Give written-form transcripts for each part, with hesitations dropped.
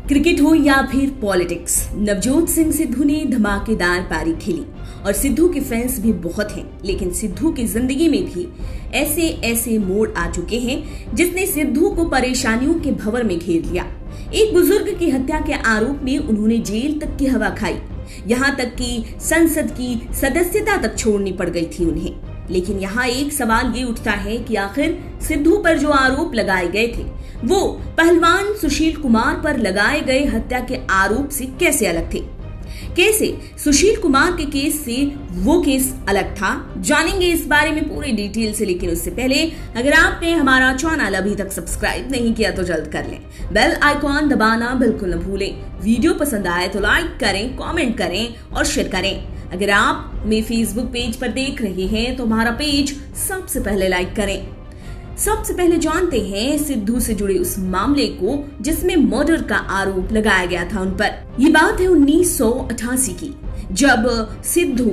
Cricket हो या फिर पॉलिटिक्स, नवजोत सिंह सिद्धू ने धमाकेदार पारी खेली और सिद्धू के फैंस भी बहुत हैं। लेकिन सिद्धू की जिंदगी में भी ऐसे ऐसे मोड़ आ चुके हैं जिसने सिद्धू को परेशानियों के भंवर में घेर लिया। एक बुजुर्ग की हत्या के आरोप में उन्होंने जेल तक की हवा खाई, यहाँ तक कि संसद की सदस्यता तक छोड़नी पड़ गई थी उन्हें। लेकिन यहाँ एक सवाल ये उठता है कि आखिर सिद्धू पर जो आरोप लगाए गए थे वो पहलवान सुशील कुमार पर लगाए गए हत्या के आरोप से कैसे अलग थे। कैसे सुशील कुमार के केस से वो केस अलग था, जानेंगे इस बारे में पूरी डिटेल से। लेकिन उससे पहले अगर आपने हमारा चैनल अभी तक सब्सक्राइब नहीं किया तो जल्द कर लें, बेल आइकॉन दबाना बिल्कुल न भूलें। वीडियो पसंद आए तो लाइक करें, कमेंट करें और शेयर करें। अगर आप मेरे फेसबुक पेज पर देख रहे हैं तो हमारा पेज सबसे पहले लाइक करें। सबसे पहले जानते हैं सिद्धू से जुड़े उस मामले को जिसमें मर्डर का आरोप लगाया गया था उन पर। ये बात है 1988 की, जब सिद्धू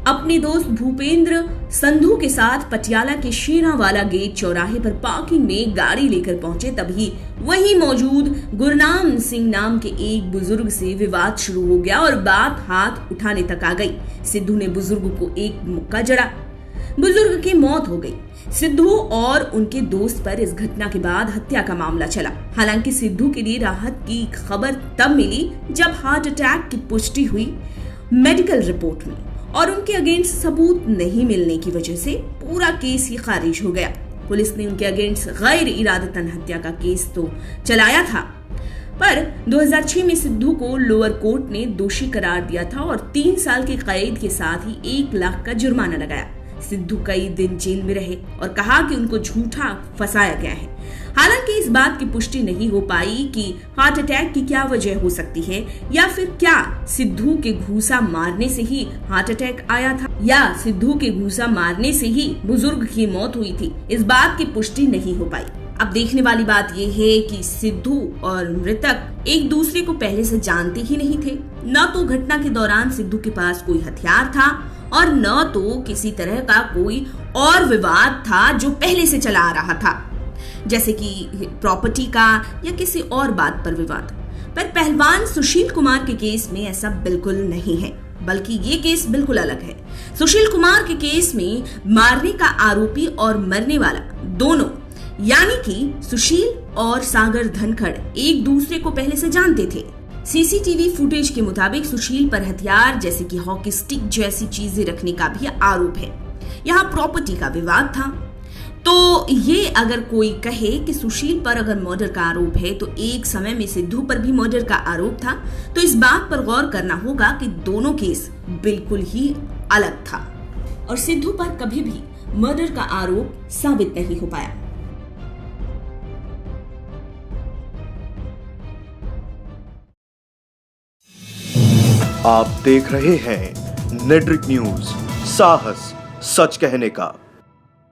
अपने दोस्त भूपेंद्र संधू के साथ पटियाला के शेरावाला गेट चौराहे पर पार्किंग में गाड़ी लेकर पहुंचे। तभी वहीं मौजूद गुरनाम सिंह नाम के एक बुजुर्ग से विवाद शुरू हो गया और बात हाथ उठाने तक आ गई। सिद्धू ने बुजुर्ग को एक मुक्का जड़ा, बुजुर्ग की मौत हो गई। सिद्धू और उनके दोस्त पर इस घटना के बाद हत्या का मामला चला। हालांकि सिद्धू के लिए राहत की खबर तब मिली जब हार्ट अटैक की पुष्टि हुई मेडिकल रिपोर्ट में और उनके अगेंस्ट सबूत नहीं मिलने की वजह से पूरा केस ही खारिज हो गया। पुलिस ने उनके अगेंस्ट गैर इरादतन हत्या का केस तो चलाया था, पर 2006 में सिद्धू को लोअर कोर्ट ने दोषी करार दिया था और 3 साल की कैद के साथ ही 1 लाख का जुर्माना लगाया। सिद्धू कई दिन जेल में रहे और कहा कि उनको झूठा फंसाया गया है। हालांकि इस बात की पुष्टि नहीं हो पाई कि हार्ट अटैक की क्या वजह हो सकती है, या फिर क्या सिद्धू के घूसा मारने से ही हार्ट अटैक आया था, या सिद्धू के घूसा मारने से ही बुजुर्ग की मौत हुई थी। इस बात की पुष्टि नहीं हो पाई। अब देखने वाली बात यह है कि सिद्धू और मृतक एक दूसरे को पहले से जानते ही नहीं थे। न तो घटना के दौरान सिद्धू के पास कोई हथियार था और न तो किसी तरह का कोई और विवाद था जो पहले से चला आ रहा था, जैसे कि प्रॉपर्टी का या किसी और बात पर विवाद। पर पहलवान सुशील कुमार के केस में ऐसा बिल्कुल नहीं है, बल्कि ये केस बिल्कुल अलग है। सुशील कुमार के केस में मारने का आरोपी और मरने वाला दोनों, यानी कि सुशील और सागर धनखड़ एक दूसरे को पहले से जानते थे। सीसीटीवी फुटेज के मुताबिक सुशील पर हथियार जैसे कि हॉकी स्टिक जैसी चीजें रखने का भी आरोप है। यहाँ प्रॉपर्टी का विवाद था। तो ये अगर कोई कहे कि सुशील पर अगर मर्डर का आरोप है तो एक समय में सिद्धू पर भी मर्डर का आरोप था, तो इस बात पर गौर करना होगा कि दोनों केस बिल्कुल ही अलग था और सिद्धू पर कभी भी मर्डर का आरोप साबित नहीं हो पाया। आप देख रहे हैं नेट्रिक न्यूज, साहस सच कहने का।